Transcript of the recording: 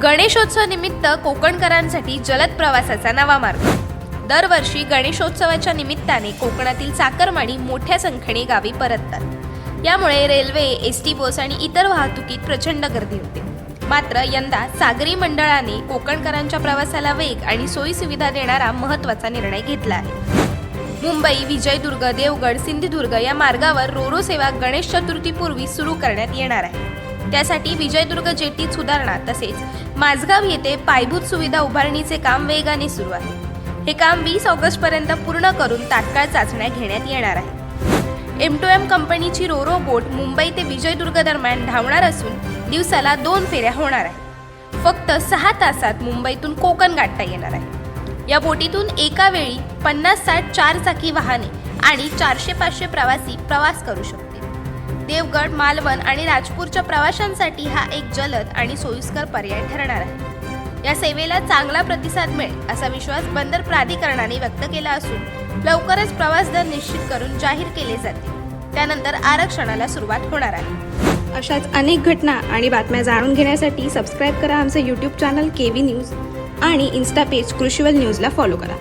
गणेशोत्सव निमित्त कोकणकरांसाठी जलद प्रवासाचा नवा मार्ग। दरवर्षी गणेशोत्सवाच्या निमित्ताने कोकणातील चाकरमानी मोठ्या संख्येने गावी परततात। यामुळे रेल्वे, एसटी बस आणि इतर वाहतुकीत प्रचंड गर्दी होते। मात्र यंदा सागरी मंडळाने कोकणकरांच्या प्रवासाला वेग आणि सोयी सुविधा देणारा महत्त्वाचा निर्णय घेतला आहे। मुंबई, विजयदुर्ग, देवगड, सिंधुदुर्ग या मार्गावर रोरो सेवा गणेश चतुर्थीपूर्वी सुरू करण्यात येणार आहे। त्यासाठी विजयदुर्ग जेटीत सुधारणा तसेच माझगाव येथे पायाभूत सुविधा उभारणीचे काम वेगाने सुरू आहे। हे काम 20 ऑगस्ट पर्यंत पूर्ण करून तात्काळ चाचण्या घेण्यात येणार आहे। M2M कंपनीची रोरो बोट मुंबई ते विजयदुर्ग दरम्यान धावणार असून दिवसाला 2 फेऱ्या होणार आहेत। फक्त 6 तासात मुंबईतून कोकण गाठता येणार आहे। या बोटीतून एका वेळी 50-60 चारचाकी वाहने आणि 400-500 प्रवासी प्रवास करू शकतील। देवगड, मालवण आणि राजपूरच्या प्रवाशांसाठी हा एक जलद आणि सोयीस्कर पर्याय ठरणार आहे। या सेवेला चांगला प्रतिसाद मिळेल असा विश्वास बंदर प्राधिकरणाने व्यक्त केला असून लवकरच प्रवास दर निश्चित करून जाहीर केले जातील। त्यानंतर आरक्षणाला सुरुवात होणार आहे। अशाच अनेक घटना आणि बातम्या जाणून घेण्यासाठी सबस्क्राईब करा आमचे YouTube चॅनल KV न्यूज आणि इन्स्टा पेज कृषीवल न्यूजला फॉलो करा।